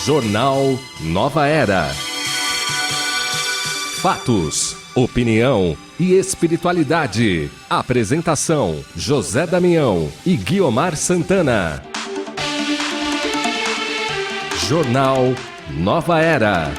Jornal Nova Era. Fatos, opinião e espiritualidade. Apresentação: José Damião e Guiomar Santana. Jornal Nova Era.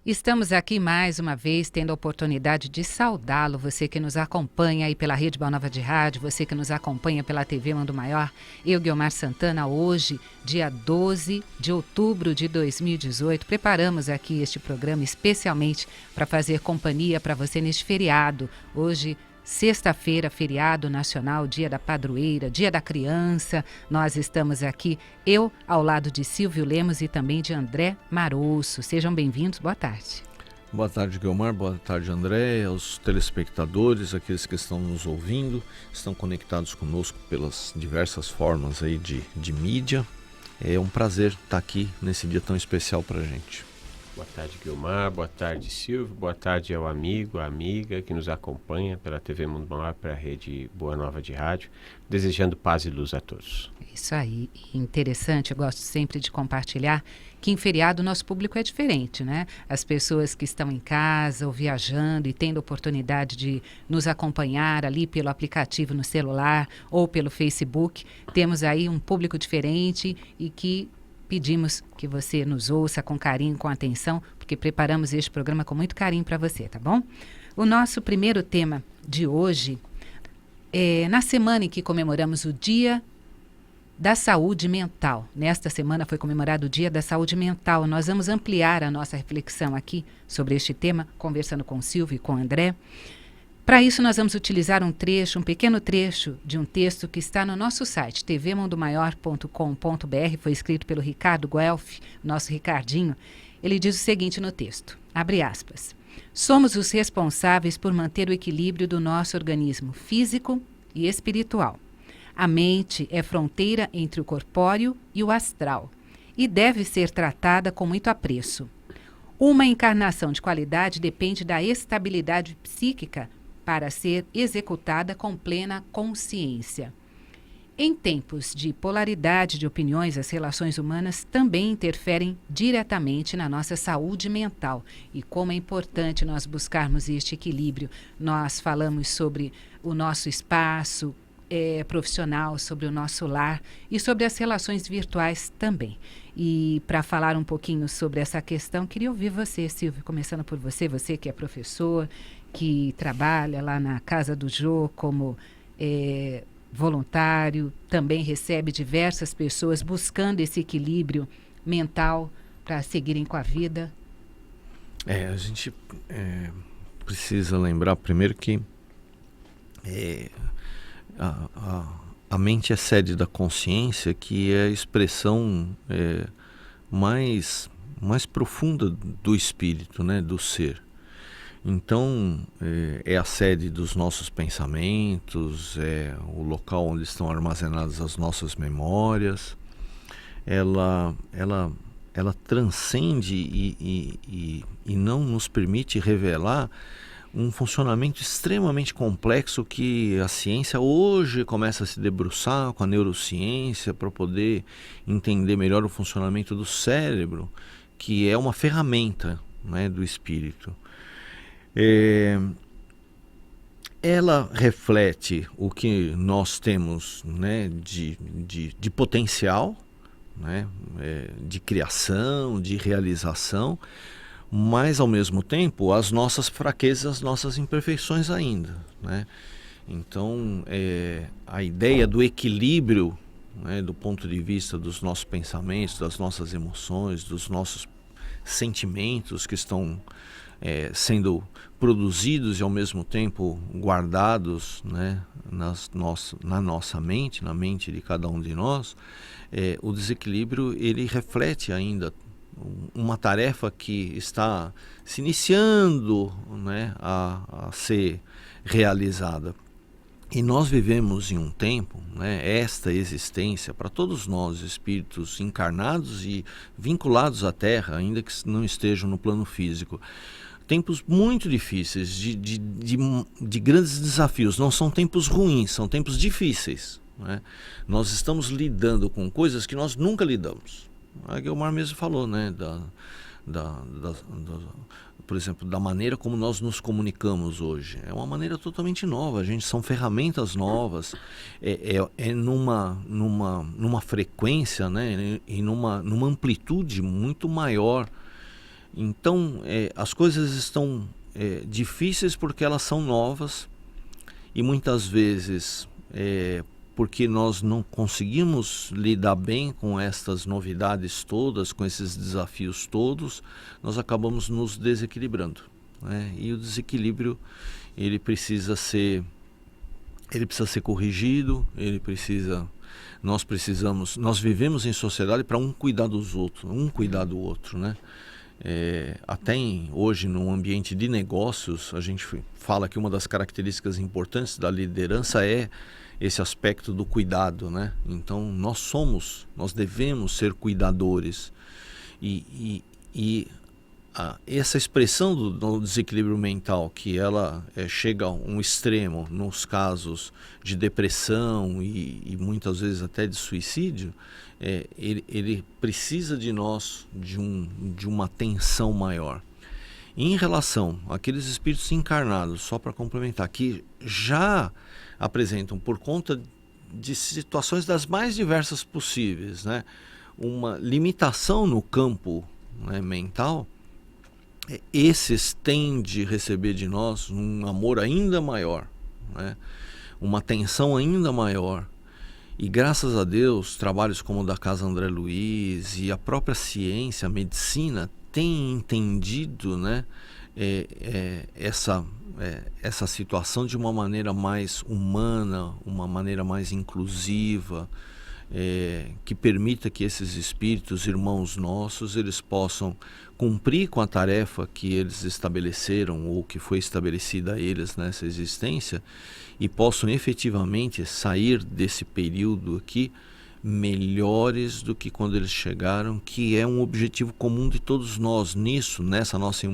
Estamos aqui mais uma vez tendo a oportunidade de saudá-lo, você que nos acompanha aí pela Rede Boa Nova de Rádio, você que nos acompanha pela TV Mundo Maior. Eu, Guiomar Santana, hoje, dia 12 de outubro de 2018, preparamos aqui este programa especialmente para fazer companhia para você neste feriado. Hoje, sexta-feira, feriado nacional, dia da padroeira, dia da criança. Nós estamos aqui, eu ao lado de Silvio Lemos e também de André Marosso. Sejam bem-vindos, boa tarde. Boa tarde, Guiomar, boa tarde, André, aos telespectadores, aqueles que estão nos ouvindo, estão conectados conosco pelas diversas formas aí de mídia. É um prazer estar aqui nesse dia tão especial para a gente. Boa tarde, Guiomar, boa tarde, Silvio, boa tarde ao amigo, à amiga que nos acompanha pela TV Mundo Maior, pela Rede Boa Nova de Rádio, desejando paz e luz a todos. Isso aí, interessante, eu gosto sempre de compartilhar que em feriado o nosso público é diferente, né? As pessoas que estão em casa ou viajando e tendo oportunidade de nos acompanhar ali pelo aplicativo no celular ou pelo Facebook, temos aí um público diferente e que pedimos que você nos ouça com carinho, com atenção, porque preparamos este programa com muito carinho para você, tá bom? O nosso primeiro tema de hoje é na semana em que comemoramos o Dia da Saúde Mental. Nesta semana foi comemorado o Dia da Saúde Mental. Nós vamos ampliar a nossa reflexão aqui sobre este tema, conversando com o Silvio e com o André. Para isso, nós vamos utilizar um pequeno trecho de um texto que está no nosso site, tvmundomaior.com.br, foi escrito pelo Ricardo Guelph, nosso Ricardinho. Ele diz o seguinte no texto, abre aspas: somos os responsáveis por manter o equilíbrio do nosso organismo físico e espiritual. A mente é fronteira entre o corpóreo e o astral e deve ser tratada com muito apreço. Uma encarnação de qualidade depende da estabilidade psíquica para ser executada com plena consciência. Em tempos de polaridade de opiniões, as relações humanas também interferem diretamente na nossa saúde mental. E como é importante nós buscarmos este equilíbrio. Nós falamos sobre o nosso espaço profissional, sobre o nosso lar e sobre as relações virtuais também. E para falar um pouquinho sobre essa questão, queria ouvir você, Silvio, começando por você, você que é professor, que trabalha lá na Casa do Jô como voluntário, também recebe diversas pessoas buscando esse equilíbrio mental para seguirem com a vida. A gente precisa lembrar primeiro que a mente é sede da consciência, que é a expressão mais profunda do espírito, né, do ser. Então, é a sede dos nossos pensamentos, é o local onde estão armazenadas as nossas memórias. Ela transcende e não nos permite revelar um funcionamento extremamente complexo que a ciência hoje começa a se debruçar com a neurociência para poder entender melhor o funcionamento do cérebro, que é uma ferramenta, né, do espírito. Ela reflete o que nós temos, né, de potencial, né, de criação, de realização, mas ao mesmo tempo as nossas fraquezas, as nossas imperfeições ainda, né? Então a ideia do equilíbrio, né, do ponto de vista dos nossos pensamentos, das nossas emoções, dos nossos sentimentos que estão sendo produzidos e ao mesmo tempo guardados, né, na nossa mente, na mente de cada um de nós, o desequilíbrio ele reflete ainda uma tarefa que está se iniciando, né, a ser realizada. E nós vivemos em um tempo, né, esta existência, para todos nós, espíritos encarnados e vinculados à Terra, ainda que não estejam no plano físico, tempos muito difíceis, de grandes desafios. Não são tempos ruins, são tempos difíceis, né? Nós estamos lidando com coisas que nós nunca lidamos. A Guiomar mesmo falou, né? Por exemplo, da maneira como nós nos comunicamos hoje. É uma maneira totalmente nova, são ferramentas novas, numa frequência, né? E numa amplitude muito maior. Então, as coisas estão difíceis porque elas são novas e muitas vezes porque nós não conseguimos lidar bem com estas novidades todas, com esses desafios todos, nós acabamos nos desequilibrando, né? E o desequilíbrio, ele precisa ser corrigido, nós vivemos em sociedade para um cuidar dos outros, um cuidar do outro, né? Até hoje, no ambiente de negócios, a gente fala que uma das características importantes da liderança é esse aspecto do cuidado, né? Então nós devemos ser cuidadores e essa expressão do desequilíbrio mental, que ela chega a um extremo nos casos de depressão e muitas vezes até de suicídio, ele precisa de nós, de uma atenção maior. E em relação àqueles espíritos encarnados, só para complementar, que já apresentam, por conta de situações das mais diversas possíveis, né, uma limitação no campo, né, mental, esses têm de receber de nós um amor ainda maior, né, uma atenção ainda maior. E graças a Deus, trabalhos como o da Casa André Luiz e a própria ciência, a medicina, têm entendido, né, essa situação de uma maneira mais humana, uma maneira mais inclusiva, que permita que esses espíritos, irmãos nossos, eles possam cumprir com a tarefa que eles estabeleceram ou que foi estabelecida a eles nessa existência e possam efetivamente sair desse período aqui melhores do que quando eles chegaram, que é um objetivo comum de todos nós. Nessa nossa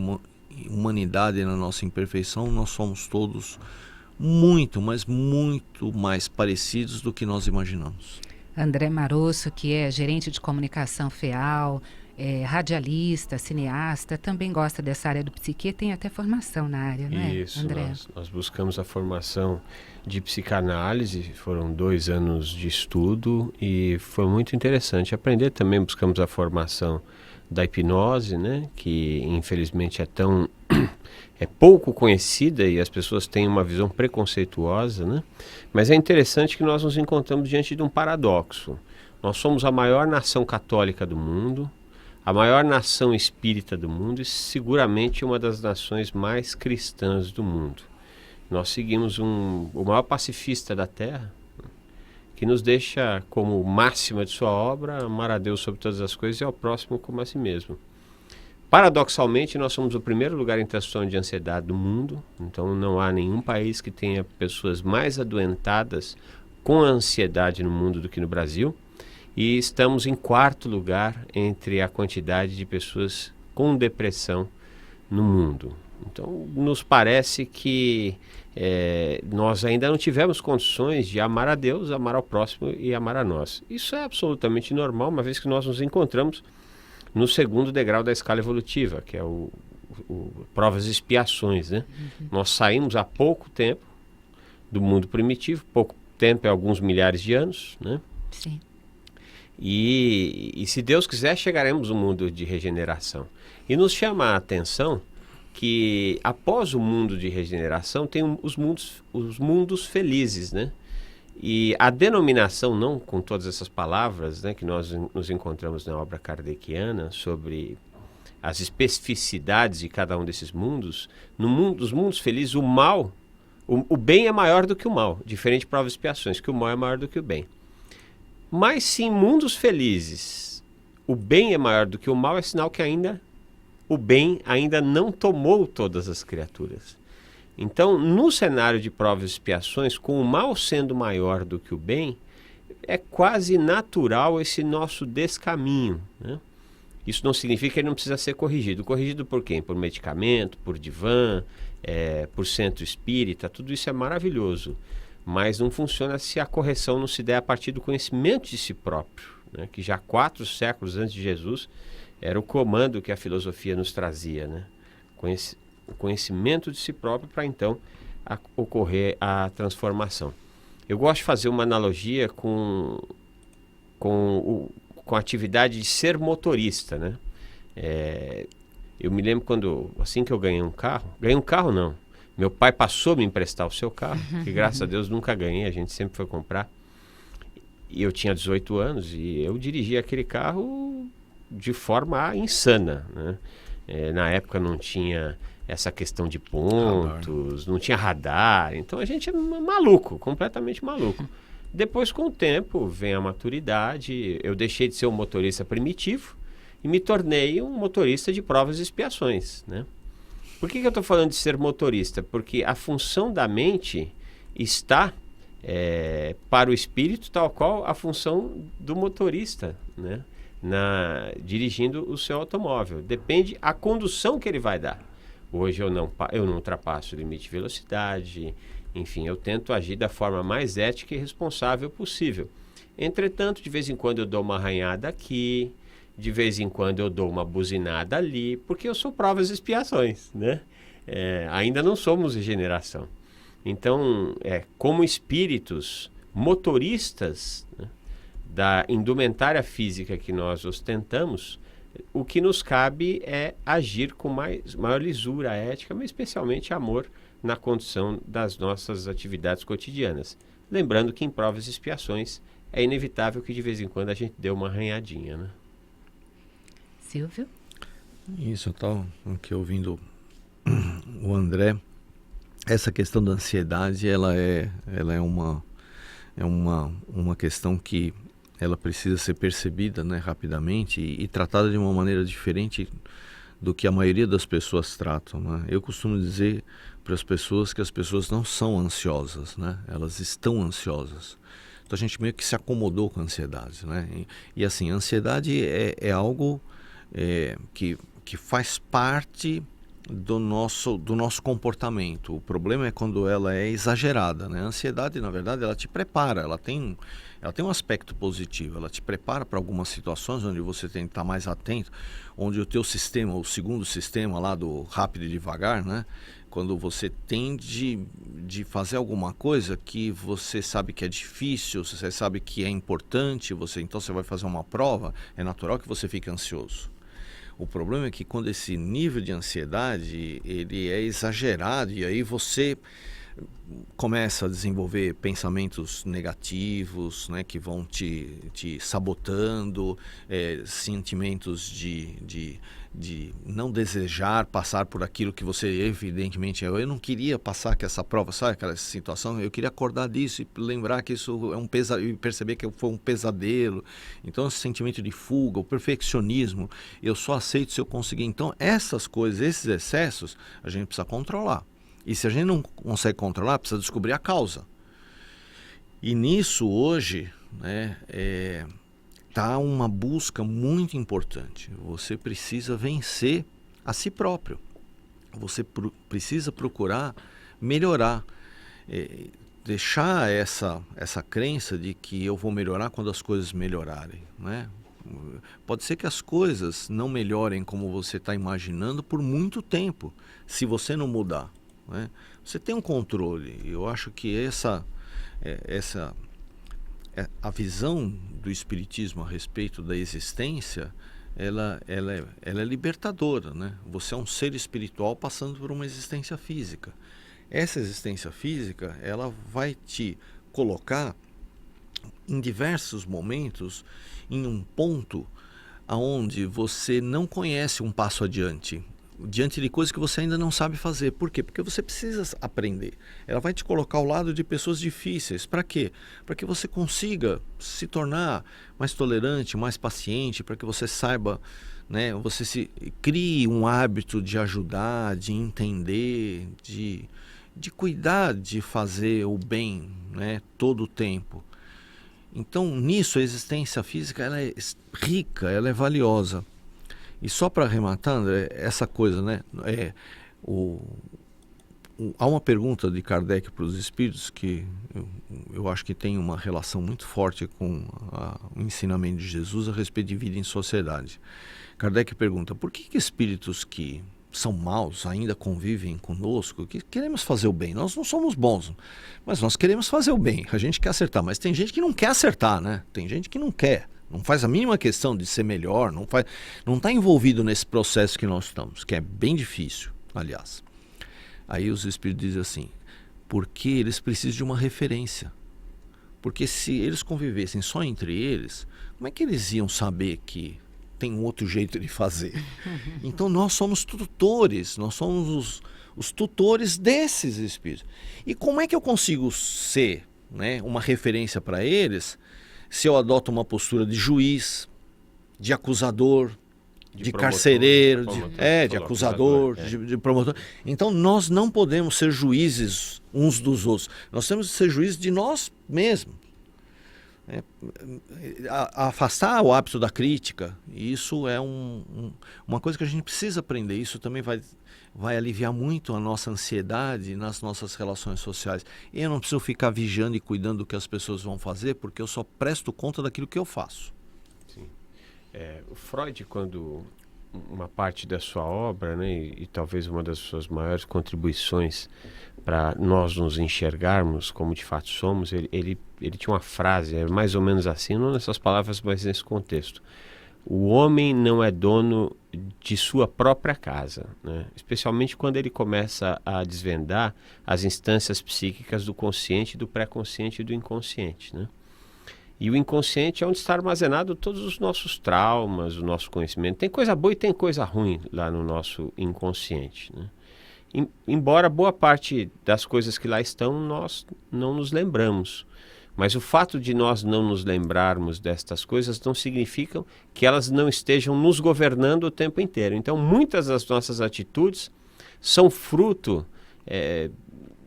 humanidade e na nossa imperfeição, nós somos todos muito, mas muito mais parecidos do que nós imaginamos. André Marosso, que é gerente de comunicação FEAL, radialista, cineasta, também gosta dessa área do psique, tem até formação na área, né, Isso, André? Nós buscamos a formação de psicanálise, foram 2 anos de estudo e foi muito interessante aprender. Também buscamos a formação da hipnose, né, que infelizmente é pouco conhecida e as pessoas têm uma visão preconceituosa, né? Mas é interessante que nós nos encontramos diante de um paradoxo. Nós somos a maior nação católica do mundo, a maior nação espírita do mundo e seguramente uma das nações mais cristãs do mundo. Nós seguimos o maior pacifista da Terra, que nos deixa como máxima de sua obra amar a Deus sobre todas as coisas e ao próximo como a si mesmo. Paradoxalmente, nós somos o primeiro lugar em transtorno de ansiedade do mundo, então não há nenhum país que tenha pessoas mais adoentadas com ansiedade no mundo do que no Brasil, e estamos em 4º lugar entre a quantidade de pessoas com depressão no mundo. Então, nos parece que nós ainda não tivemos condições de amar a Deus, amar ao próximo e amar a nós. Isso é absolutamente normal, uma vez que nós nos encontramos no 2º degrau da escala evolutiva, que é o provas e expiações, né? Nós saímos há pouco tempo do mundo primitivo, pouco tempo é alguns milhares de anos, né? Sim. E se Deus quiser, chegaremos ao mundo de regeneração. E nos chama a atenção que após o mundo de regeneração tem os mundos felizes, né? E a denominação, não com todas essas palavras, né, que nós nos encontramos na obra kardeciana sobre as especificidades de cada um desses mundos, no mundo dos mundos felizes, o bem é maior do que o mal, diferente de provas e expiações, que o mal é maior do que o bem. Mas se em mundos felizes o bem é maior do que o mal, é sinal que o bem ainda não tomou todas as criaturas. Então, no cenário de provas e expiações, com o mal sendo maior do que o bem, é quase natural esse nosso descaminho, né? Isso não significa que ele não precisa ser corrigido. Corrigido por quem? Por medicamento, por divã, por centro espírita, tudo isso é maravilhoso. Mas não funciona se a correção não se der a partir do conhecimento de si próprio, né? Que já 4 séculos antes de Jesus era o comando que a filosofia nos trazia, né? O conhecimento de si próprio para então ocorrer a transformação. Eu gosto de fazer uma analogia com a atividade de ser motorista, né? Eu me lembro assim que eu ganhei um carro não, meu pai passou a me emprestar o seu carro, que graças a Deus nunca ganhei, a gente sempre foi comprar, e eu tinha 18 anos e eu dirigia aquele carro de forma insana, né? Na época não tinha essa questão de pontos, não tinha radar, então a gente é maluco, completamente maluco. Depois, com o tempo, vem a maturidade, eu deixei de ser um motorista primitivo e me tornei um motorista de provas e expiações, né? Por que eu estou falando de ser motorista? Porque a função da mente está para o espírito tal qual a função do motorista, né? Dirigindo o seu automóvel. Depende a condução que ele vai dar. Hoje eu não ultrapasso o limite de velocidade, enfim, eu tento agir da forma mais ética e responsável possível. Entretanto, de vez em quando eu dou uma arranhada aqui, de vez em quando eu dou uma buzinada ali, porque eu sou provas e expiações, né? Ainda não somos regeneração. Então, como espíritos motoristas, né, da indumentária física que nós ostentamos, o que nos cabe é agir com maior lisura ética, mas especialmente amor na condução das nossas atividades cotidianas. Lembrando que em provas e expiações é inevitável que de vez em quando a gente dê uma arranhadinha, né? Silvio? Isso, eu estava aqui ouvindo o André. Essa questão da ansiedade, ela é uma questão que ela precisa ser percebida, né, rapidamente e tratada de uma maneira diferente do que a maioria das pessoas tratam, né? Eu costumo dizer para as pessoas que as pessoas não são ansiosas, né? Elas estão ansiosas. Então a gente meio que se acomodou com a ansiedade, né? E assim, a ansiedade é algo que faz parte do nosso comportamento. O problema é quando ela é exagerada, né? A ansiedade, na verdade, ela te prepara, ela tem um aspecto positivo, ela te prepara para algumas situações onde você tem que estar mais atento, onde o teu sistema, o segundo sistema lá do rápido e devagar, né? Quando você tem de fazer alguma coisa que você sabe que é difícil, você sabe que é importante, então você vai fazer uma prova, é natural que você fique ansioso. O problema é que quando esse nível de ansiedade ele é exagerado e aí você começa a desenvolver pensamentos negativos, né, que vão te sabotando, sentimentos de não desejar passar por aquilo que você evidentemente... Eu não queria passar com essa prova, sabe aquela situação? Eu queria acordar disso e lembrar que isso é um pesadelo, e perceber que foi um pesadelo. Então esse sentimento de fuga, o perfeccionismo, eu só aceito se eu conseguir. Então essas coisas, esses excessos, a gente precisa controlar. E se a gente não consegue controlar, precisa descobrir a causa. E nisso hoje, né, tá uma busca muito importante. Você precisa vencer a si próprio. Você precisa procurar melhorar. Deixar essa crença de que eu vou melhorar quando as coisas melhorarem, né? Pode ser que as coisas não melhorem como você está imaginando por muito tempo, se você não mudar, né? Você tem um controle. Eu acho que a visão do espiritismo a respeito da existência, ela é libertadora, né? Você é um ser espiritual passando por uma existência física. Essa existência física, ela vai te colocar em diversos momentos em um ponto aonde você não conhece um passo adiante, diante de coisas que você ainda não sabe fazer. Por quê? Porque você precisa aprender. Ela vai te colocar ao lado de pessoas difíceis. Para quê? Para que você consiga se tornar mais tolerante, mais paciente, para que você saiba, né, você crie um hábito de ajudar, de entender, de cuidar, de fazer o bem, né, todo o tempo. Então, nisso, a existência física ela é rica, ela é valiosa. E só para arrematar, André, essa coisa, né? Há uma pergunta de Kardec para os espíritos que eu acho que tem uma relação muito forte com o ensinamento de Jesus a respeito de vida em sociedade. Kardec pergunta, por que espíritos que são maus ainda convivem conosco, que queremos fazer o bem? Nós não somos bons, mas nós queremos fazer o bem, a gente quer acertar, mas tem gente que não quer acertar, né? Tem gente que não quer, não faz a mínima questão de ser melhor, não está envolvido nesse processo que nós estamos, que é bem difícil, aliás. Aí os espíritos dizem assim, porque eles precisam de uma referência. Porque se eles convivessem só entre eles, como é que eles iam saber que tem um outro jeito de fazer? Então nós somos tutores, nós somos os tutores desses espíritos. E como é que eu consigo ser, né, uma referência para eles se eu adoto uma postura de juiz, de acusador, de promotor, carcereiro, de acusador, de promotor. Então nós não podemos ser juízes uns dos outros. Nós temos que ser juízes de nós mesmos. Afastar o hábito da crítica, isso é uma coisa que a gente precisa aprender. Isso também vai aliviar muito a nossa ansiedade nas nossas relações sociais. E eu não preciso ficar vigiando e cuidando do que as pessoas vão fazer, porque eu só presto conta daquilo que eu faço. O Freud, quando uma parte da sua obra, né, e talvez uma das suas maiores contribuições para nós nos enxergarmos como de fato somos, ele tinha uma frase, mais ou menos assim, não nessas palavras, mas nesse contexto. O homem não é dono de sua própria casa, né? Especialmente quando ele começa a desvendar as instâncias psíquicas do consciente, do pré-consciente e do inconsciente, né? E o inconsciente é onde está armazenado todos os nossos traumas, o nosso conhecimento. Tem coisa boa e tem coisa ruim lá no nosso inconsciente, né? Embora boa parte das coisas que lá estão, nós não nos lembramos. Mas o fato de nós não nos lembrarmos destas coisas não significa que elas não estejam nos governando o tempo inteiro. Então, muitas das nossas atitudes são fruto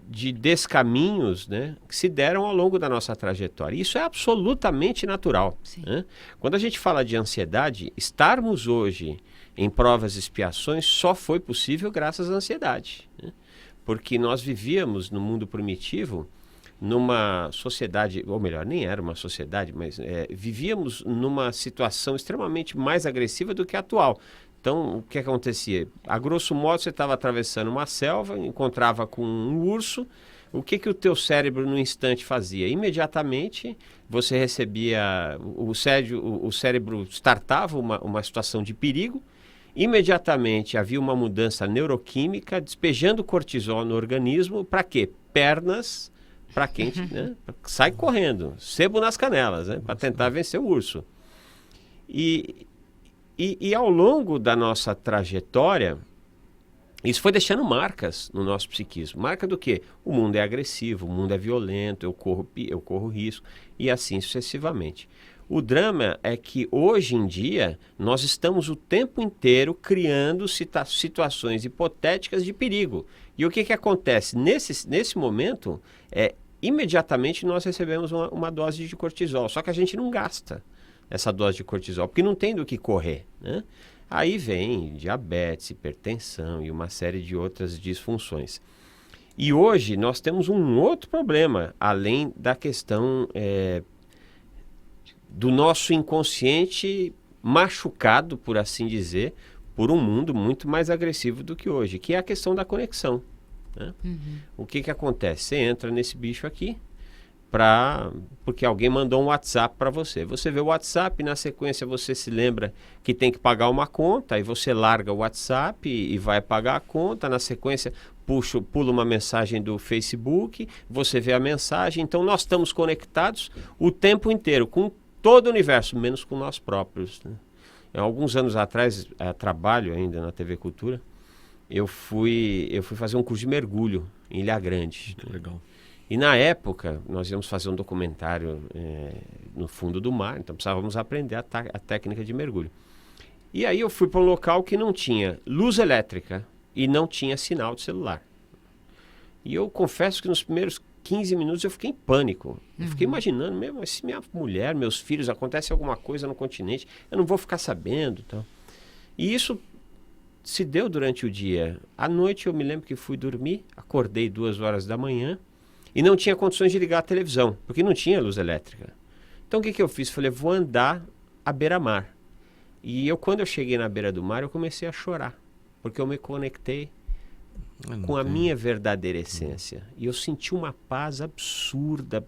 de descaminhos, né, que se deram ao longo da nossa trajetória. Isso é absolutamente natural, né? Quando a gente fala de ansiedade, estarmos hoje em provas e expiações só foi possível graças à ansiedade, né? Porque nós vivíamos no mundo primitivo numa sociedade, ou melhor, nem era uma sociedade, mas vivíamos numa situação extremamente mais agressiva do que a atual. Então, o que acontecia? A grosso modo, você estava atravessando uma selva, encontrava com um urso, o que o teu cérebro no instante fazia? Imediatamente, você recebia, o cérebro startava uma situação de perigo, imediatamente havia uma mudança neuroquímica, despejando cortisol no organismo, para quê? Pernas para quem, né, sai correndo, sebo nas canelas, né, para tentar vencer o urso. E ao longo da nossa trajetória, isso foi deixando marcas no nosso psiquismo. Marca do quê? O mundo é agressivo, o mundo é violento, eu corro risco, e assim sucessivamente. O drama é que hoje em dia nós estamos o tempo inteiro criando situações hipotéticas de perigo. E o que acontece? Nesse momento, imediatamente nós recebemos uma dose de cortisol, só que a gente não gasta essa dose de cortisol, porque não tem do que correr, né? Aí vem diabetes, hipertensão e uma série de outras disfunções. E hoje nós temos um outro problema, além da questão do nosso inconsciente machucado, por assim dizer, por um mundo muito mais agressivo do que hoje, que é a questão da conexão, né? O que acontece? Você entra nesse bicho aqui, porque alguém mandou um WhatsApp para você. Você vê o WhatsApp, na sequência você se lembra que tem que pagar uma conta, aí você larga o WhatsApp e vai pagar a conta, na sequência pula uma mensagem do Facebook, você vê a mensagem. Então nós estamos conectados o tempo inteiro com todo o universo, menos com nós próprios, né? Alguns anos atrás, trabalho ainda na TV Cultura, eu fui fazer um curso de mergulho em Ilha Grande. Que legal. E na época, nós íamos fazer um documentário no fundo do mar, então precisávamos aprender a técnica de mergulho. E aí eu fui para um local que não tinha luz elétrica e não tinha sinal de celular. E eu confesso que nos primeiros 15 minutos eu fiquei em pânico. Eu fiquei imaginando, mesmo se minha mulher, meus filhos, acontece alguma coisa no continente, eu não vou ficar sabendo. Então. E isso se deu durante o dia. À noite eu me lembro que fui dormir, acordei 2 horas da manhã e não tinha condições de ligar a televisão, porque não tinha luz elétrica. Então o que eu fiz? Falei, vou andar à beira-mar. E quando eu cheguei na beira do mar, eu comecei a chorar, porque eu me conectei com a minha verdadeira essência. E eu senti uma paz absurda,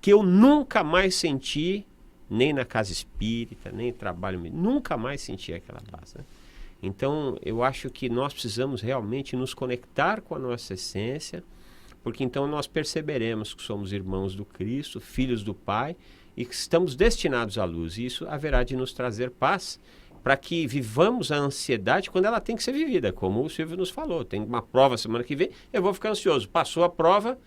que eu nunca mais senti, nem na casa espírita, nem em trabalho, nunca mais senti aquela paz, né? Então, eu acho que nós precisamos realmente nos conectar com a nossa essência, porque então nós perceberemos que somos irmãos do Cristo, filhos do Pai, e que estamos destinados à luz. E isso haverá de nos trazer paz, para que vivamos a ansiedade quando ela tem que ser vivida, como o Silvio nos falou. Tem uma prova semana que vem, eu vou ficar ansioso. Passou a prova,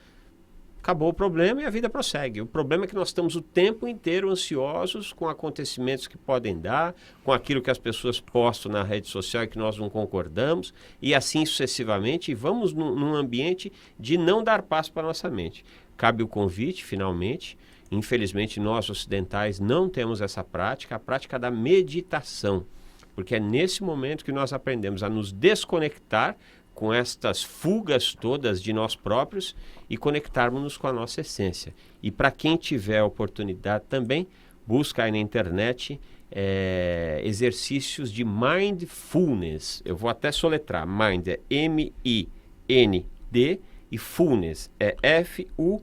acabou o problema e a vida prossegue. O problema é que nós estamos o tempo inteiro ansiosos com acontecimentos que podem dar, com aquilo que as pessoas postam na rede social e que nós não concordamos, e assim sucessivamente, e vamos num ambiente de não dar paz para a nossa mente. Cabe o convite, finalmente. Infelizmente, nós ocidentais não temos essa prática, a prática da meditação, porque é nesse momento que nós aprendemos a nos desconectar com estas fugas todas de nós próprios e conectarmos-nos com a nossa essência. E para quem tiver a oportunidade também, busca aí na internet exercícios de mindfulness. Eu vou até soletrar. Mind é M-I-N-D e fullness é F-U-L-L-N-E-S-S.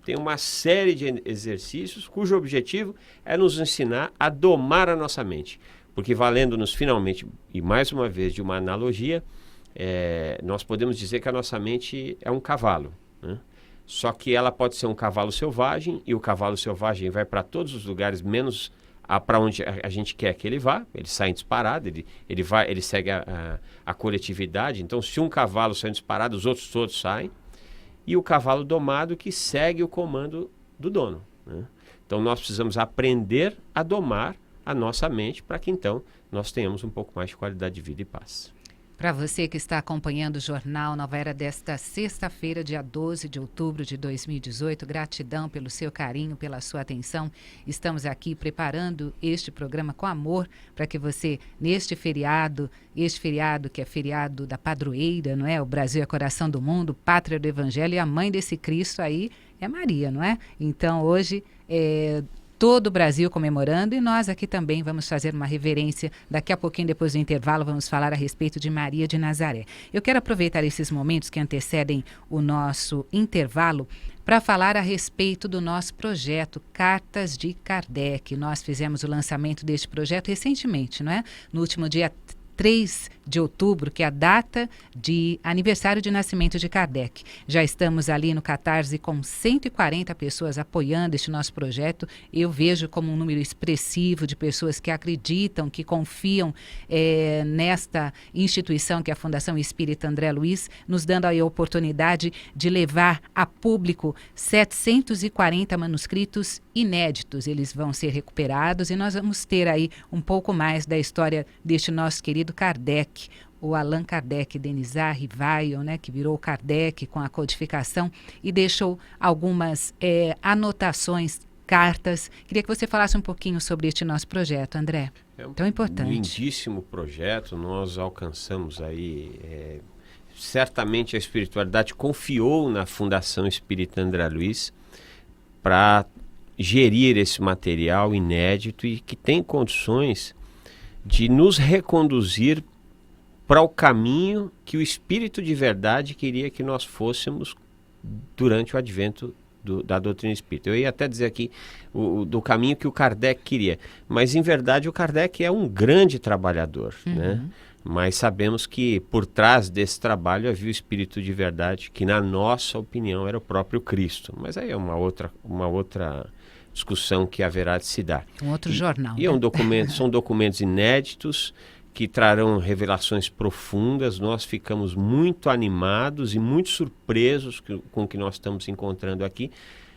Tem uma série de exercícios cujo objetivo é nos ensinar a domar a nossa mente. Porque valendo-nos finalmente, e mais uma vez de uma analogia, nós podemos dizer que a nossa mente é um cavalo, né? Só que ela pode ser um cavalo selvagem, e o cavalo selvagem vai para todos os lugares, menos para onde a gente quer que ele vá. Ele sai disparado, ele segue a coletividade. Então, se um cavalo sai disparado, os outros todos saem. E o cavalo domado que segue o comando do dono, né? Então, nós precisamos aprender a domar a nossa mente para que então nós tenhamos um pouco mais de qualidade de vida e paz. Para você que está acompanhando o Jornal Nova Era desta sexta-feira, dia 12 de outubro de 2018, gratidão pelo seu carinho, pela sua atenção. Estamos aqui preparando este programa com amor para que você, neste feriado, que é feriado da padroeira, não é? O Brasil é coração do mundo, pátria do Evangelho, e a mãe desse Cristo aí é Maria, não é? Então, hoje todo o Brasil comemorando, e nós aqui também vamos fazer uma reverência. Daqui a pouquinho, depois do intervalo, vamos falar a respeito de Maria de Nazaré. Eu quero aproveitar esses momentos que antecedem o nosso intervalo para falar a respeito do nosso projeto Cartas de Kardec. Nós fizemos o lançamento deste projeto recentemente, não é? No último dia 3 de outubro, que é a data de aniversário de nascimento de Kardec. Já estamos ali no Catarse com 140 pessoas apoiando este nosso projeto. Eu vejo como um número expressivo de pessoas que acreditam, que confiam nesta instituição que é a Fundação Espírita André Luiz, nos dando aí a oportunidade de levar a público 740 manuscritos inéditos. Eles vão ser recuperados e nós vamos ter aí um pouco mais da história deste nosso querido Kardec, o Allan Kardec, Denisard Rivail, né, que virou Kardec com a codificação e deixou algumas anotações, cartas. Queria que você falasse um pouquinho sobre este nosso projeto, André. Tão importante. Lindíssimo projeto, nós alcançamos aí, certamente a espiritualidade confiou na Fundação Espírita André Luiz para gerir esse material inédito e que tem condições de nos reconduzir para o caminho que o Espírito de verdade queria que nós fôssemos durante o advento da doutrina espírita. Eu ia até dizer aqui do caminho que o Kardec queria, mas em verdade o Kardec é um grande trabalhador, né? Mas sabemos que por trás desse trabalho havia o Espírito de verdade, que na nossa opinião era o próprio Cristo. Mas aí é uma outra discussão que haverá de se dar. Um outro jornal. E são documentos inéditos que trarão revelações profundas. Nós ficamos muito animados e muito surpresos com o que nós estamos encontrando aqui,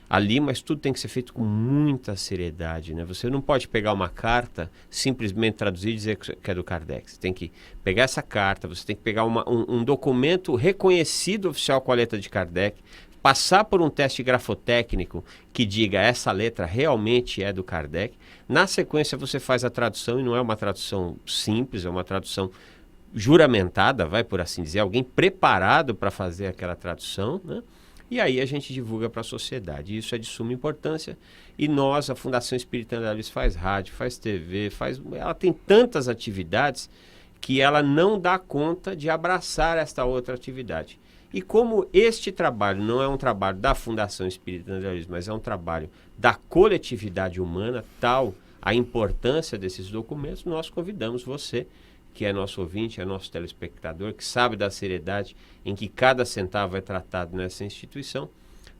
ali, mas tudo tem que ser feito com muita seriedade, né? Você não pode pegar uma carta, simplesmente traduzir e dizer que é do Kardec. Você tem que pegar essa carta, você tem que pegar um documento reconhecido oficial com a letra de Kardec, passar por um teste grafotécnico que diga essa letra realmente é do Kardec. Na sequência você faz a tradução, e não é uma tradução simples, é uma tradução juramentada, vai por assim dizer, alguém preparado para fazer aquela tradução, né? E aí a gente divulga para a sociedade. Isso é de suma importância. E nós, a Fundação Espírita André Luiz, faz rádio, faz TV, ela tem tantas atividades que ela não dá conta de abraçar esta outra atividade. E como este trabalho não é um trabalho da Fundação Espírita André Luiz, mas é um trabalho da coletividade humana, tal a importância desses documentos, nós convidamos você, que é nosso ouvinte, é nosso telespectador, que sabe da seriedade em que cada centavo é tratado nessa instituição,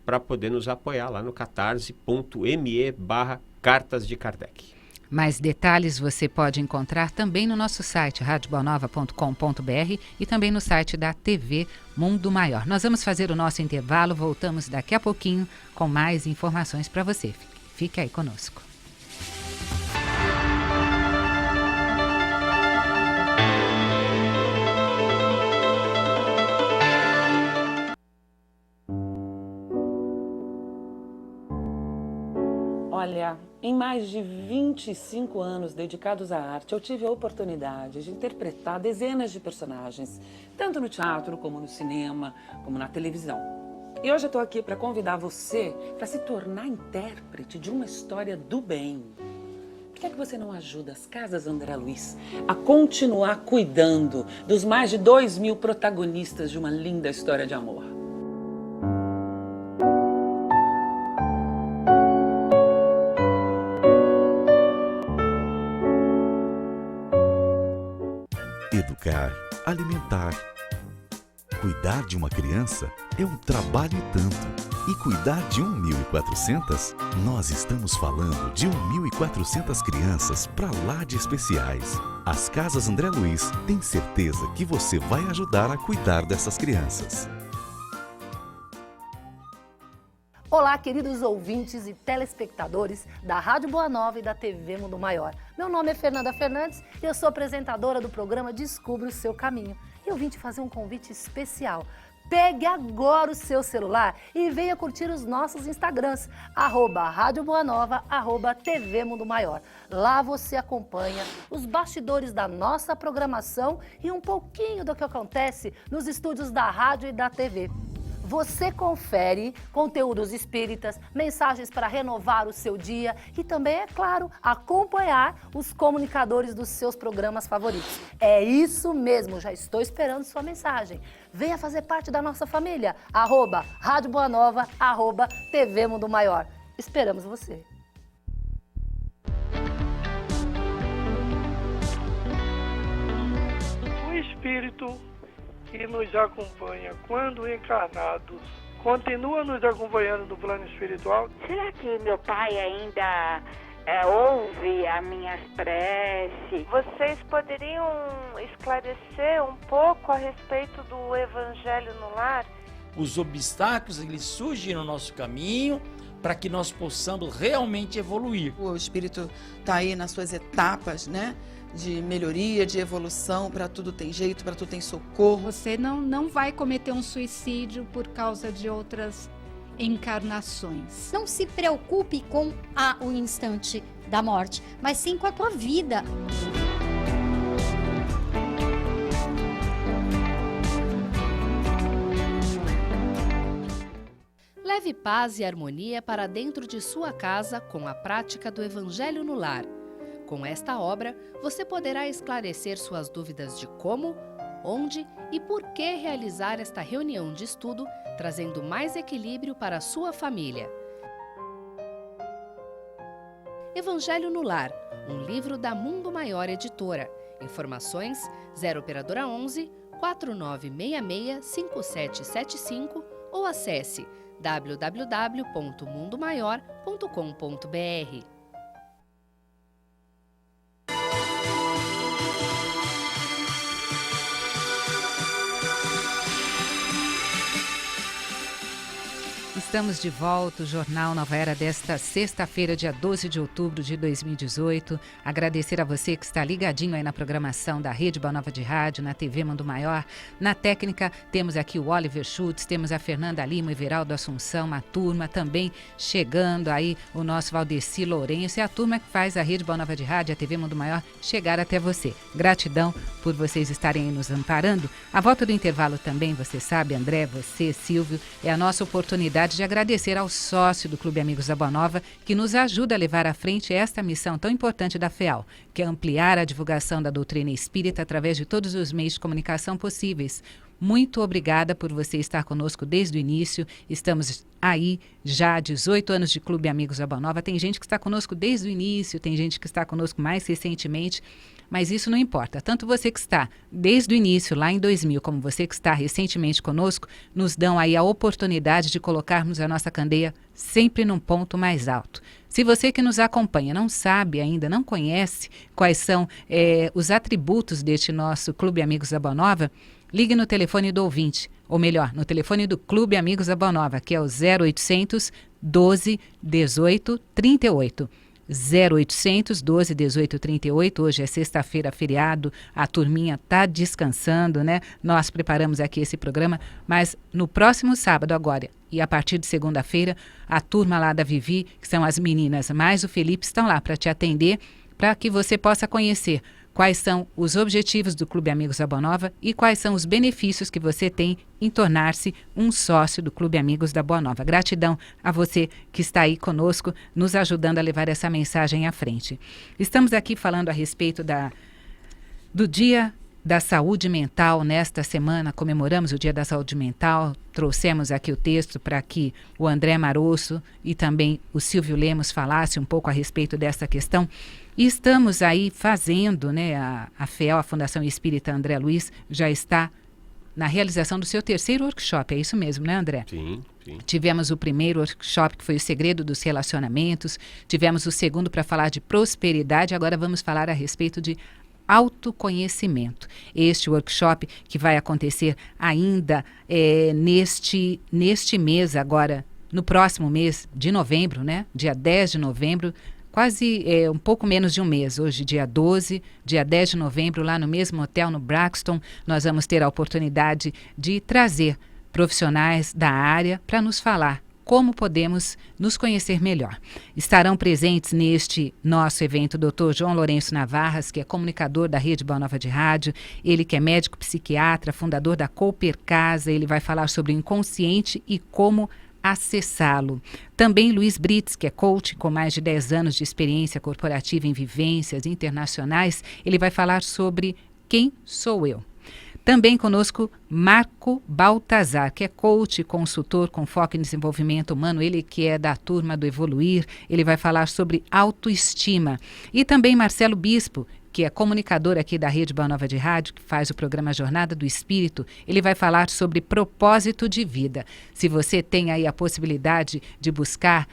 para poder nos apoiar lá no catarse.me/Cartas de Kardec. Mais detalhes você pode encontrar também no nosso site radioboanova.com.br e também no site da TV Mundo Maior. Nós vamos fazer o nosso intervalo, voltamos daqui a pouquinho com mais informações para você. Fique aí conosco. Olha, em mais de 25 anos dedicados à arte, eu tive a oportunidade de interpretar dezenas de personagens, tanto no teatro, como no cinema, como na televisão. E hoje eu estou aqui para convidar você para se tornar intérprete de uma história do bem. Por que é que você não ajuda as Casas André Luiz a continuar cuidando dos mais de 2.000 protagonistas de uma linda história de amor? Educar, alimentar. Cuidar de uma criança é um trabalho e tanto. E cuidar de 1.400? Nós estamos falando de 1.400 crianças pra lá de especiais. As Casas André Luiz têm certeza que você vai ajudar a cuidar dessas crianças. Olá, queridos ouvintes e telespectadores da Rádio Boa Nova e da TV Mundo Maior. Meu nome é Fernanda Fernandes e eu sou apresentadora do programa Descubra o Seu Caminho. E eu vim te fazer um convite especial. Pegue agora o seu celular e venha curtir os nossos Instagrams, @Rádio Boa Nova, @TV Mundo Maior. Lá você acompanha os bastidores da nossa programação e um pouquinho do que acontece nos estúdios da rádio e da TV. Você confere conteúdos espíritas, mensagens para renovar o seu dia e também, é claro, acompanhar os comunicadores dos seus programas favoritos. É isso mesmo, já estou esperando sua mensagem. Venha fazer parte da nossa família, @Rádio Boa Nova, @TV Mundo Maior. Esperamos você. O espírito que nos acompanha quando encarnados continua nos acompanhando no plano espiritual? Será que meu pai ainda ouve as minhas preces? Vocês poderiam esclarecer um pouco a respeito do Evangelho no Lar? Os obstáculos, eles surgem no nosso caminho para que nós possamos realmente evoluir. O espírito está aí nas suas etapas, né? De melhoria, de evolução, para tudo tem jeito, para tudo tem socorro. Você não vai cometer um suicídio por causa de outras encarnações. Não se preocupe com o instante da morte, mas sim com a tua vida. Leve paz e harmonia para dentro de sua casa com a prática do Evangelho no Lar. Com esta obra, você poderá esclarecer suas dúvidas de como, onde e por que realizar esta reunião de estudo, trazendo mais equilíbrio para a sua família. Evangelho no Lar, um livro da Mundo Maior Editora. Informações 0 operadora 11 4966 5775 ou acesse www.mundomaior.com.br. Estamos de volta, o Jornal Nova Era desta sexta-feira, dia 12 de outubro de 2018. Agradecer a você que está ligadinho aí na programação da Rede Boa Nova de Rádio, na TV Mundo Maior. Na técnica, temos aqui o Oliver Schultz, temos a Fernanda Lima, o Everaldo Assunção, uma turma também chegando aí, o nosso Valdeci Lourenço e a turma que faz a Rede Boa Nova de Rádio, a TV Mundo Maior, chegar até você. Gratidão por vocês estarem aí nos amparando. A volta do intervalo também, você sabe, André, você, Silvio, é a nossa oportunidade de agradecer ao sócio do Clube Amigos da Boa Nova que nos ajuda a levar à frente esta missão tão importante da FEAL, que é ampliar a divulgação da doutrina espírita através de todos os meios de comunicação possíveis. Muito obrigada por você estar conosco desde o início. Estamos aí já há 18 anos de Clube Amigos da Boa Nova. Tem gente que está conosco desde o início, tem gente que está conosco mais recentemente, mas isso não importa. Tanto você que está desde o início, lá em 2000, como você que está recentemente conosco, nos dão aí a oportunidade de colocarmos a nossa candeia sempre num ponto mais alto. Se você que nos acompanha não sabe ainda, não conhece quais são os atributos deste nosso Clube Amigos da Boa Nova, ligue no telefone do ouvinte, ou melhor, no telefone do Clube Amigos da Boa Nova, que é o 0800 12 18 38. 0800 12 18 38. Hoje é sexta-feira, feriado, a turminha está descansando, né? Nós preparamos aqui esse programa, mas no próximo sábado agora e a partir de segunda-feira, a turma lá da Vivi, que são as meninas mais o Felipe, estão lá para te atender, para que você possa conhecer quais são os objetivos do Clube Amigos da Boa Nova e quais são os benefícios que você tem em tornar-se um sócio do Clube Amigos da Boa Nova. Gratidão a você que está aí conosco, nos ajudando a levar essa mensagem à frente. Estamos aqui falando a respeito do Dia da Saúde Mental. Nesta semana comemoramos o Dia da Saúde Mental, trouxemos aqui o texto para que o André Marosso e também o Silvio Lemos falassem um pouco a respeito dessa questão. E estamos aí fazendo, né, a FEAL, a Fundação Espírita André Luiz, já está na realização do seu terceiro workshop, é isso mesmo, né, André? Sim, sim. Tivemos o primeiro workshop, que foi o segredo dos relacionamentos, tivemos o segundo para falar de prosperidade, agora vamos falar a respeito de autoconhecimento. Este workshop que vai acontecer ainda neste mês agora, no próximo mês de novembro, né? Dia 10 de novembro, quase um pouco menos de um mês, hoje dia 12, dia 10 de novembro, lá no mesmo hotel, no Braxton, nós vamos ter a oportunidade de trazer profissionais da área para nos falar como podemos nos conhecer melhor. Estarão presentes neste nosso evento o Dr. João Lourenço Navarras, que é comunicador da Rede Boa Nova de Rádio, ele que é médico psiquiatra, fundador da Cooper Casa, ele vai falar sobre o inconsciente e como acessá-lo. Também Luiz Brits, que é coach com mais de 10 anos de experiência corporativa em vivências internacionais, ele vai falar sobre quem sou eu. Também conosco Marco Baltazar, que é coach e consultor com foco em desenvolvimento humano, ele que é da turma do Evoluir, ele vai falar sobre autoestima. E também Marcelo Bispo, que é comunicador aqui da Rede Boa Nova de Rádio, que faz o programa Jornada do Espírito, ele vai falar sobre propósito de vida. Se você tem aí a possibilidade de buscar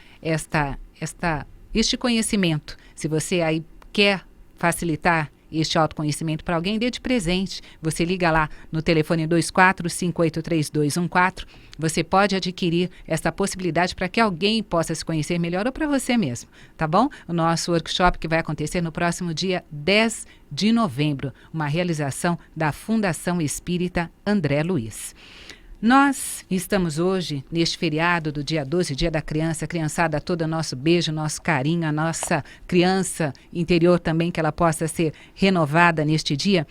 este conhecimento, se você aí quer facilitar este autoconhecimento para alguém, dê de presente. Você liga lá no telefone 24583214. Você pode adquirir essa possibilidade para que alguém possa se conhecer melhor ou para você mesmo, tá bom? O nosso workshop que vai acontecer no próximo dia 10 de novembro, uma realização da Fundação Espírita André Luiz. Nós estamos hoje, neste feriado do dia 12, dia da criança, a criançada toda, nosso beijo, nosso carinho, a nossa criança interior também, que ela possa ser renovada neste dia.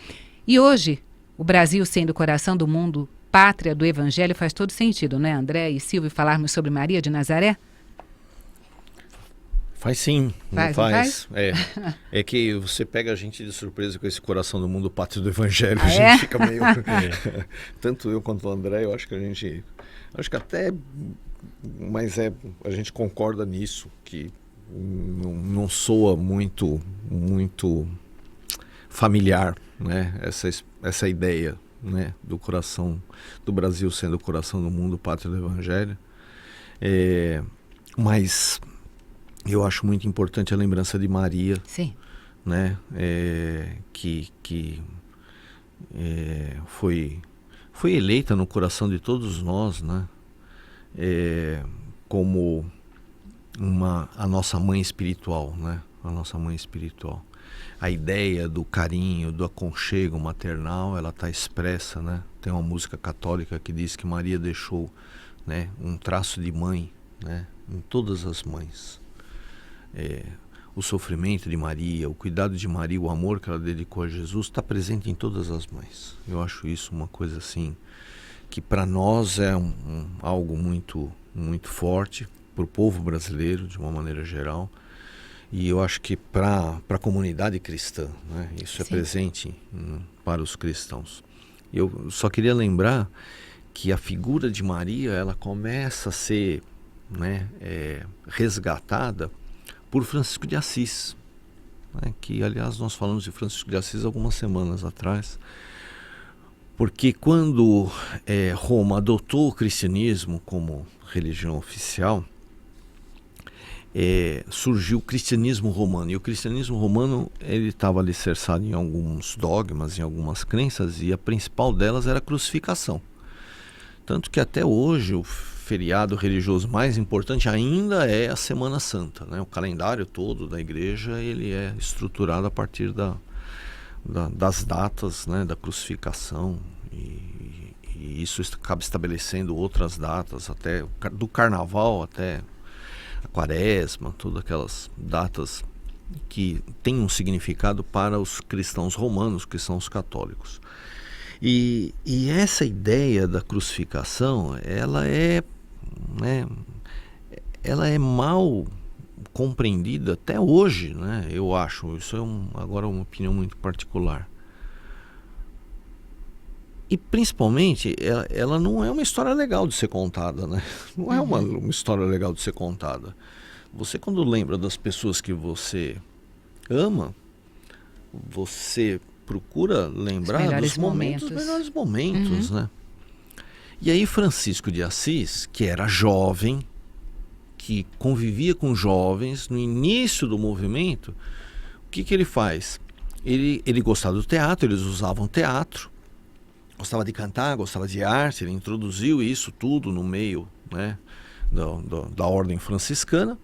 E hoje, o Brasil sendo o coração do mundo, pátria do Evangelho, faz todo sentido, não é, André e Silvio, falarmos sobre Maria de Nazaré? Faz sim, não faz? Faz? É que você pega a gente de surpresa com esse coração do mundo, pátria do Evangelho, a gente fica meio... Tanto eu quanto o André, eu acho que acho que até, mas a gente concorda nisso, que não soa muito familiar, né? Essa ideia, né? Do coração do Brasil sendo o coração do mundo, pátria do Evangelho. Mas eu acho muito importante a lembrança de Maria. Sim. Né? Que foi eleita no coração de todos nós, né? como a nossa mãe espiritual, né? A nossa mãe espiritual. A ideia do carinho, do aconchego maternal, ela está expressa, né? Tem uma música católica que diz que Maria deixou, né, um traço de mãe, né, em todas as mães. O sofrimento de Maria, o cuidado de Maria, o amor que ela dedicou a Jesus está presente em todas as mães. Eu acho isso uma coisa assim que para nós é algo muito, muito forte, para o povo brasileiro de uma maneira geral, e eu acho que para a comunidade cristã, né, isso é presente para os cristãos. Eu só queria lembrar que a figura de Maria, ela começa a ser, né, resgatada por Francisco de Assis, né, que aliás nós falamos de Francisco de Assis algumas semanas atrás, porque quando Roma adotou o cristianismo como religião oficial, surgiu o cristianismo romano, e o cristianismo romano ele estava alicerçado em alguns dogmas, em algumas crenças, e a principal delas era a crucificação. Tanto que até hoje o feriado religioso mais importante ainda é a Semana Santa, né? O calendário todo da igreja ele é estruturado a partir das datas, né, da crucificação, e isso acaba estabelecendo outras datas, até do carnaval até a quaresma, todas aquelas datas que têm um significado para os cristãos romanos, que são os católicos. E essa ideia da crucificação, ela é mal compreendida até hoje, né? Eu acho, isso é agora uma opinião muito particular. E principalmente, ela não é uma história legal de ser contada, né? Não é uma história legal de ser contada. Você, quando lembra das pessoas que você ama, você procura lembrar dos melhores momentos, né? E aí Francisco de Assis, que era jovem, que convivia com jovens no início do movimento, o que ele faz? Ele gostava do teatro, eles usavam teatro, gostava de cantar, gostava de arte, ele introduziu isso tudo no meio, né, da ordem franciscana,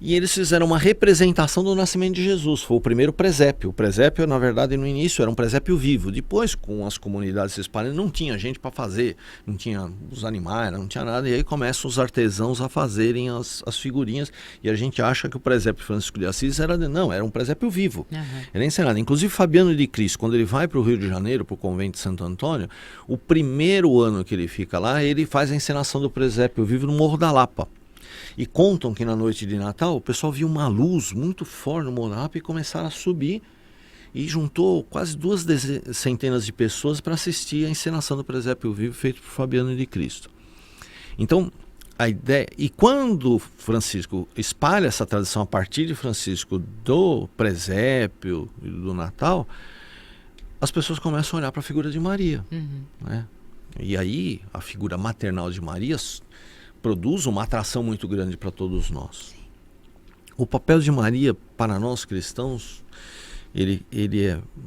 e eles fizeram uma representação do nascimento de Jesus. Foi o primeiro presépio. O presépio, na verdade, no início era um presépio vivo. Depois, com as comunidades se espalhando, não tinha gente para fazer, não tinha os animais, não tinha nada. E aí começam os artesãos a fazerem as figurinhas. E a gente acha que o presépio Francisco de Assis era um presépio vivo. Era encenado. Inclusive, Fabiano de Cristo, quando ele vai para o Rio de Janeiro, para o convento de Santo Antônio, o primeiro ano que ele fica lá, ele faz a encenação do presépio vivo no Morro da Lapa. E contam que na noite de Natal o pessoal viu uma luz muito forte no Morro da Lapa e começaram a subir, e juntou quase 2 centenas de pessoas para assistir a encenação do presépio vivo feito por Fabiano de Cristo. Então, a ideia... E quando Francisco espalha essa tradição a partir de Francisco do presépio e do Natal, as pessoas começam a olhar para a figura de Maria. Né? E aí a figura maternal de Maria produz uma atração muito grande para todos nós. O papel de Maria para nós cristãos, ele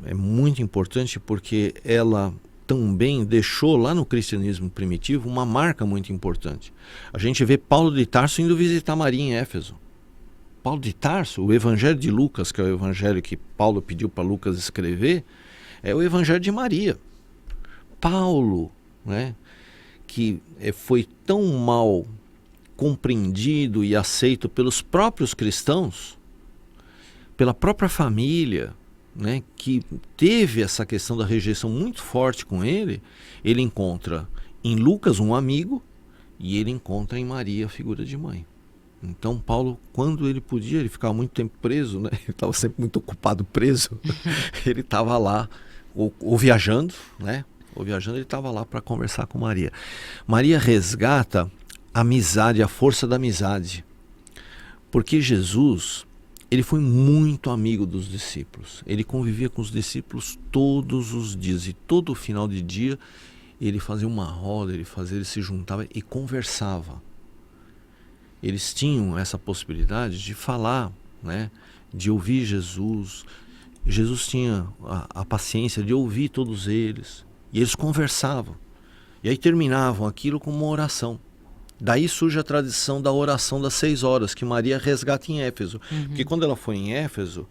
é muito importante, porque ela também deixou lá no cristianismo primitivo uma marca muito importante. A gente vê Paulo de Tarso indo visitar Maria em Éfeso. Paulo de Tarso, o Evangelho de Lucas, que é o evangelho que Paulo pediu para Lucas escrever, é o Evangelho de Maria. Paulo, né, que foi tão mal compreendido e aceito pelos próprios cristãos, pela própria família, né, que teve essa questão da rejeição muito forte com ele, ele encontra em Lucas um amigo, e ele encontra em Maria a figura de mãe. Então Paulo, quando ele podia, ele ficava muito tempo preso, né? Ele estava sempre muito ocupado preso, ele estava lá, ou viajando, né? Ou viajando, ele estava lá para conversar com Maria. Maria resgata a amizade, a força da amizade. Porque Jesus, ele foi muito amigo dos discípulos. Ele convivia com os discípulos todos os dias. E todo final de dia, ele fazia uma roda, ele se juntava e conversava. Eles tinham essa possibilidade de falar, né? De ouvir Jesus. Jesus tinha a paciência de ouvir todos eles. E eles conversavam. E aí terminavam aquilo com uma oração. Daí surge a tradição da oração das 6 horas, que Maria resgata em Éfeso. Uhum. Porque quando ela foi em Éfeso,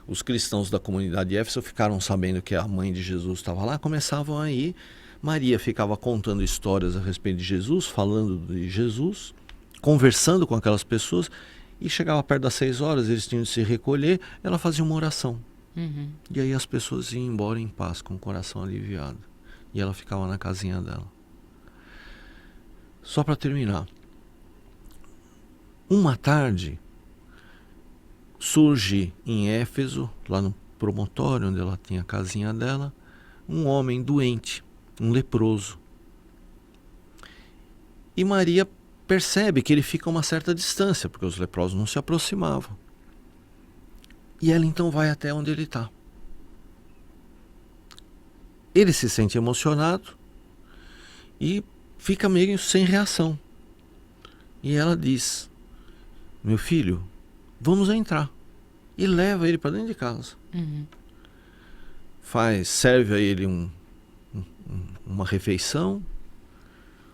os cristãos da comunidade de Éfeso ficaram sabendo que a mãe de Jesus estava lá, começavam a ir. Maria ficava contando histórias a respeito de Jesus, falando de Jesus, conversando com aquelas pessoas, e chegava perto das 6 horas, eles tinham de se recolher, ela fazia uma oração. Uhum. E aí as pessoas iam embora em paz, com o coração aliviado. E ela ficava na casinha dela. Só para terminar. Uma tarde, surge em Éfeso, lá no promontório onde ela tinha a casinha dela, um homem doente, um leproso. E Maria percebe que ele fica a uma certa distância, porque os leprosos não se aproximavam. E ela então vai até onde ele está. Ele se sente emocionado e fica meio sem reação. E ela diz: meu filho, vamos entrar. E leva ele para dentro de casa. Uhum. Serve a ele uma refeição,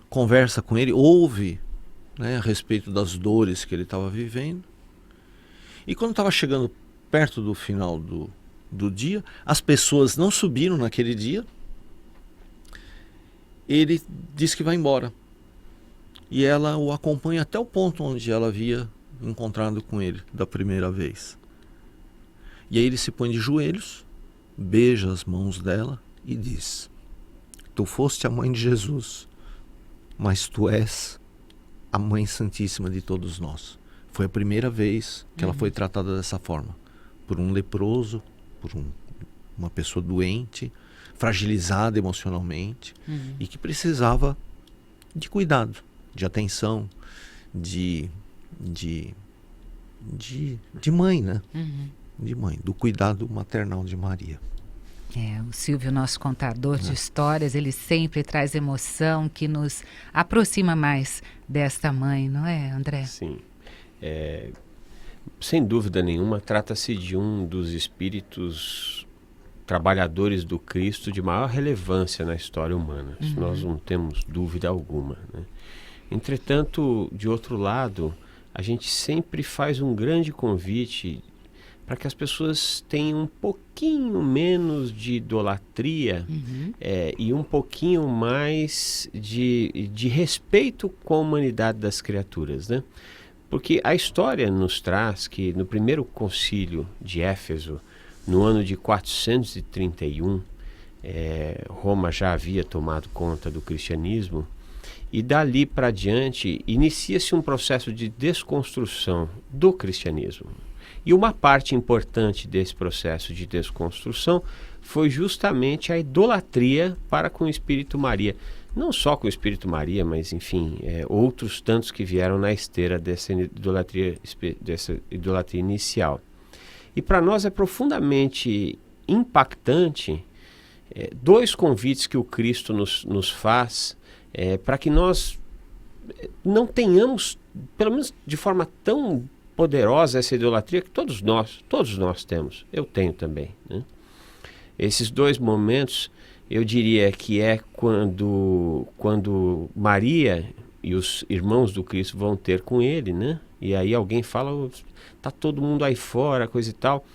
conversa com ele, ouve, né, a respeito das dores que ele estava vivendo. E quando estava chegando perto do final do dia, as pessoas não subiram naquele dia. Ele diz que vai embora. E ela o acompanha até o ponto onde ela havia encontrado com ele da primeira vez. E aí ele se põe de joelhos, beija as mãos dela e diz: tu foste a mãe de Jesus, mas tu és a mãe santíssima de todos nós. Foi a primeira vez que ela foi tratada dessa forma, por um leproso, por uma pessoa doente, fragilizada emocionalmente, e que precisava de cuidado, de atenção, de mãe, né? De mãe, do cuidado maternal de Maria. O Silvio, nosso contador de histórias, ele sempre traz emoção que nos aproxima mais desta mãe, não é, André? Sim. Sem dúvida nenhuma, trata-se de um dos espíritos trabalhadores do Cristo de maior relevância na história humana. Isso nós não temos dúvida alguma, né? Entretanto, de outro lado, a gente sempre faz um grande convite para que as pessoas tenham um pouquinho menos de idolatria e um pouquinho mais de respeito com a humanidade das criaturas, né? Porque a história nos traz que no primeiro concílio de Éfeso, no ano de 431, Roma já havia tomado conta do cristianismo, e dali para diante inicia-se um processo de desconstrução do cristianismo. E uma parte importante desse processo de desconstrução foi justamente a idolatria para com o Espírito Maria. Não só com o Espírito Maria, mas enfim, outros tantos que vieram na esteira dessa idolatria inicial. E para nós é profundamente impactante dois convites que o Cristo nos faz para que nós não tenhamos, pelo menos de forma tão poderosa, essa idolatria que todos nós temos. Eu tenho também, né? Esses dois momentos, eu diria que é quando Maria e os irmãos do Cristo vão ter com ele, né? E aí alguém fala: tá todo mundo aí fora, coisa e tal.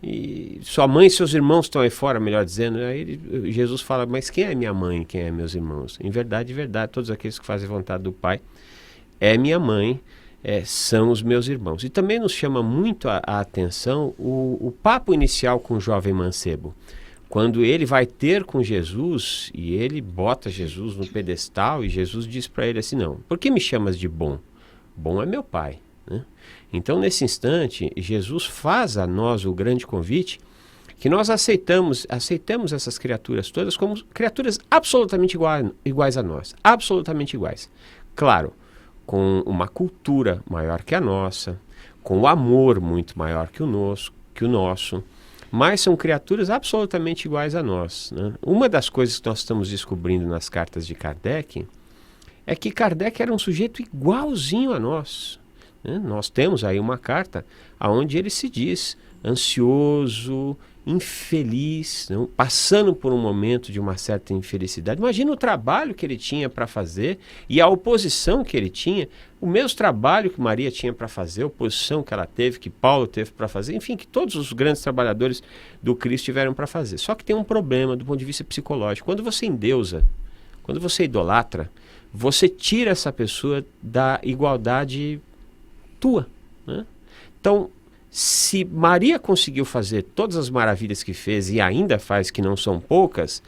E sua mãe e seus irmãos estão aí fora, melhor dizendo. Aí Jesus fala: mas quem é minha mãe, quem é meus irmãos? Em verdade, todos aqueles que fazem vontade do Pai é minha mãe, são os meus irmãos. E também nos chama muito a atenção o papo inicial com o jovem mancebo. Quando ele vai ter com Jesus e ele bota Jesus no pedestal e Jesus diz para ele assim: não, por que me chamas de bom? Bom é meu Pai, né? Então, nesse instante, Jesus faz a nós o grande convite que nós aceitamos essas criaturas todas como criaturas absolutamente iguais a nós, absolutamente iguais. Claro, com uma cultura maior que a nossa, com o amor muito maior que o nosso, mas são criaturas absolutamente iguais a nós, né? Uma das coisas que nós estamos descobrindo nas cartas de Kardec é que Kardec era um sujeito igualzinho a nós, né? Nós temos aí uma carta onde ele se diz ansioso, infeliz, não? Passando por um momento de uma certa infelicidade. Imagina o trabalho que ele tinha para fazer e a oposição que ele tinha, o mesmo trabalho que Maria tinha para fazer, a oposição que ela teve, que Paulo teve para fazer, enfim, que todos os grandes trabalhadores do Cristo tiveram para fazer. Só que tem um problema do ponto de vista psicológico. Quando você endeusa, quando você idolatra, você tira essa pessoa da igualdade tua, né? Então, se Maria conseguiu fazer todas as maravilhas que fez e ainda faz, que não são poucas,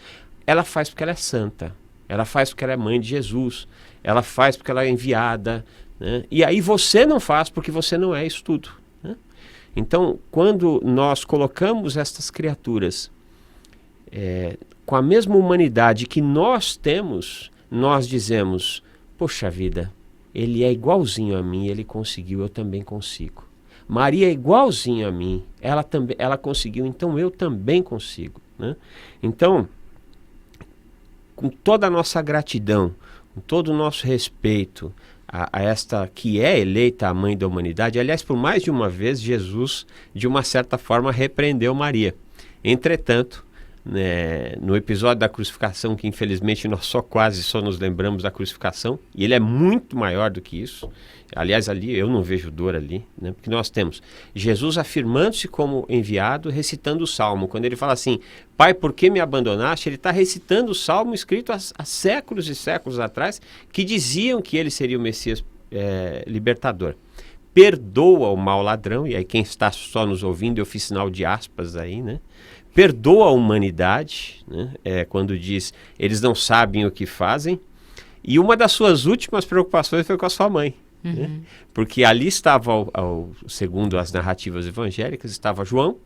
ela faz porque ela é santa, ela faz porque ela é mãe de Jesus, ela faz porque ela é enviada, né? E aí você não faz porque você não é isso tudo, né? Então, quando nós colocamos estas criaturas com a mesma humanidade que nós temos, nós dizemos, poxa vida, ele é igualzinho a mim, ele conseguiu, eu também consigo. Maria é igualzinha a mim, ela conseguiu, então eu também consigo, né? Então, com toda a nossa gratidão, com todo o nosso respeito a esta que é eleita a mãe da humanidade, aliás, por mais de uma vez, Jesus, de uma certa forma, repreendeu Maria. Entretanto, né, no episódio da crucificação, que infelizmente nós só nos lembramos da crucificação, e ele é muito maior do que isso. Aliás, ali eu não vejo dor ali, né, porque nós temos Jesus afirmando-se como enviado, recitando o Salmo. Quando ele fala assim, Pai, por que me abandonaste? Ele está recitando o Salmo escrito há séculos e séculos atrás, que diziam que ele seria o Messias libertador. Perdoa o mau ladrão, e aí quem está só nos ouvindo, eu fiz sinal de aspas aí, né? Perdoa a humanidade, né? Quando diz, eles não sabem o que fazem. E uma das suas últimas preocupações foi com a sua mãe. Uhum. Né? Porque ali estava, segundo as narrativas evangélicas, estava João,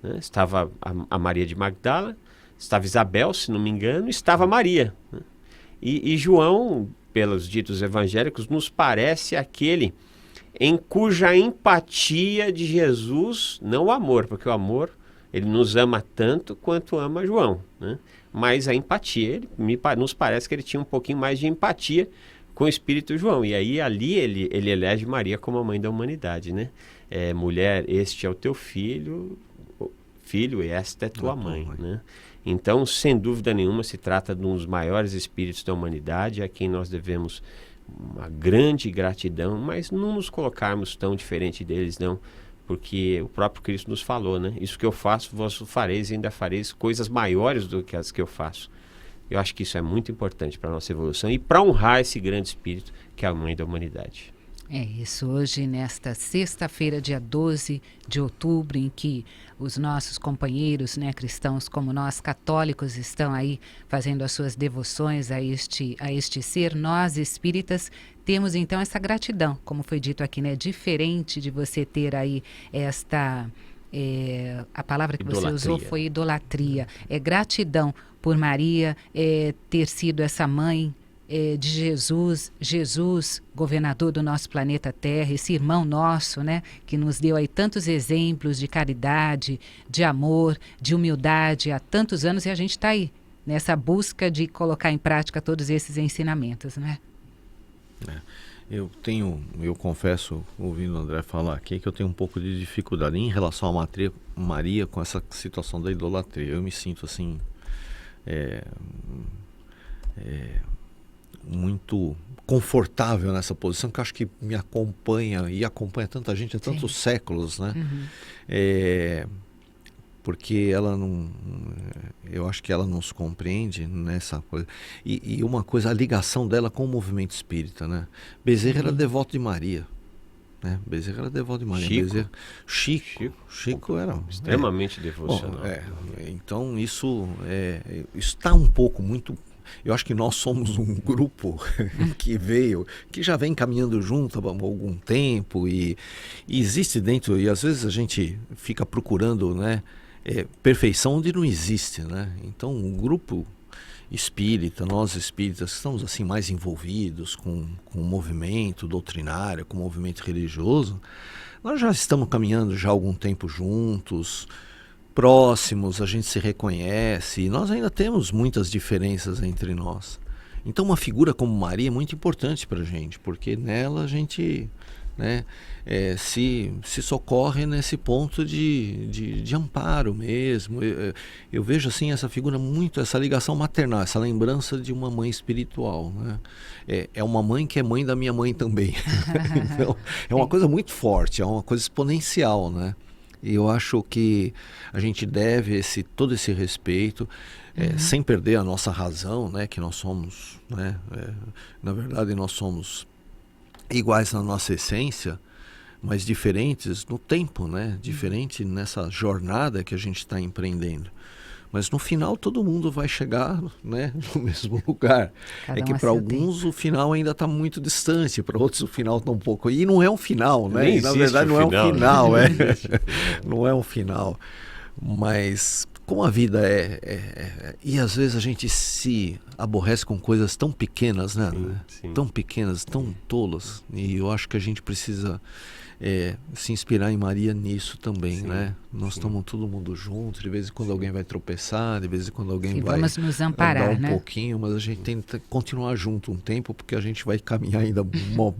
né? Estava a Maria de Magdala, estava Isabel, se não me engano, estava Maria. Né? E João, pelos ditos evangélicos, nos parece aquele em cuja empatia de Jesus, não o amor, porque o amor, ele nos ama tanto quanto ama João, né? Mas a empatia, nos parece que ele tinha um pouquinho mais de empatia com o Espírito João. E aí ali ele elege Maria como a mãe da humanidade, né? Mulher, este é o teu filho, e esta é tua mãe, né? Então, sem dúvida nenhuma, se trata de um dos maiores espíritos da humanidade, a quem nós devemos uma grande gratidão, mas não nos colocarmos tão diferente deles, não, porque o próprio Cristo nos falou, né? Isso que eu faço, vós fareis e ainda fareis coisas maiores do que as que eu faço. Eu acho que isso é muito importante para a nossa evolução e para honrar esse grande espírito que é a mãe da humanidade. É isso, hoje nesta sexta-feira, dia 12 de outubro, em que os nossos companheiros, né, cristãos como nós, católicos, estão aí fazendo as suas devoções a este ser, nós espíritas temos então essa gratidão, como foi dito aqui, né, diferente de você ter aí esta... a palavra que você usou foi idolatria, gratidão por Maria ter sido essa mãe de Jesus, governador do nosso planeta Terra, esse irmão nosso, né, que nos deu aí tantos exemplos de caridade, de amor, de humildade há tantos anos, e a gente está aí nessa busca de colocar em prática todos esses ensinamentos, né? Eu confesso, ouvindo o André falar aqui, que eu tenho um pouco de dificuldade em relação a Maria com essa situação da idolatria. Eu me sinto assim muito confortável nessa posição, que eu acho que me acompanha e acompanha tanta gente há tantos séculos, né? Uhum. Porque ela não, eu acho que ela nos compreende nessa coisa. E uma coisa, a ligação dela com o movimento espírita, né? Bezerra era devoto de Maria, né? Bezerra era devoto de Maria. Chico era extremamente devocional. Então isso está um pouco muito. Eu acho que nós somos um grupo que já vem caminhando junto há algum tempo e existe dentro, e às vezes a gente fica procurando, né, perfeição onde não existe, né? Então o grupo espírita, nós espíritas que estamos assim mais envolvidos com o movimento doutrinário, com o movimento religioso, nós já estamos caminhando já há algum tempo juntos, próximos, a gente se reconhece, e nós ainda temos muitas diferenças entre nós. Então uma figura como Maria é muito importante para a gente, porque nela a gente né, se socorre nesse ponto de amparo mesmo. Eu vejo assim essa figura muito, essa ligação maternal, essa lembrança de uma mãe espiritual, né? É uma mãe que é mãe da minha mãe também. Então, é uma coisa muito forte, é uma coisa exponencial, né? E eu acho que a gente deve todo esse respeito, sem perder a nossa razão, né? Que nós somos, né? Na verdade, nós somos iguais na nossa essência, mas diferentes no tempo, né? Diferente nessa jornada que a gente está empreendendo. Mas no final todo mundo vai chegar, né, no mesmo lugar. Cada é que um a para seu alguns o final ainda está muito distante, para outros o final está um pouco... E não é um final, né? Nem E, na existe verdade não é um final, final, né? Não é um final. Mas como a vida e às vezes a gente se aborrece com coisas tão pequenas, né? Sim. Tão pequenas, tão tolas. E eu acho que a gente precisa se inspirar em Maria nisso também, né? Nós estamos todo mundo junto, de vez em quando alguém vai tropeçar, de vez em quando alguém vai vamos nos amparar, andar um né? pouquinho, mas a gente tenta continuar junto um tempo, porque a gente vai caminhar ainda um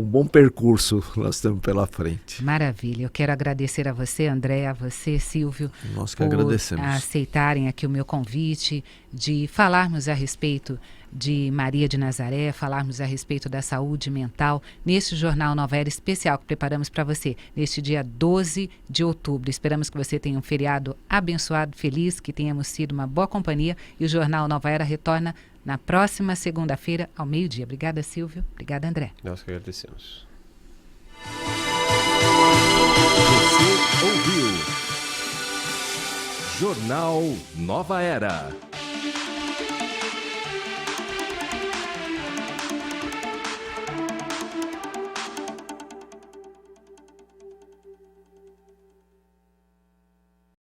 bom percurso nós temos pela frente. Maravilha. Eu quero agradecer a você, André, a você, Silvio, nós que agradecemos, aceitarem aqui o meu convite de falarmos a respeito de Maria de Nazaré, falarmos a respeito da saúde mental neste Jornal Nova Era especial que preparamos para você neste dia 12 de outubro. Esperamos que você tenha um feriado abençoado, feliz, que tenhamos sido uma boa companhia, e o Jornal Nova Era retorna na próxima segunda-feira ao meio-dia. Obrigada, Silvio. Obrigada, André. Nós que agradecemos. Você ouviu Jornal Nova Era.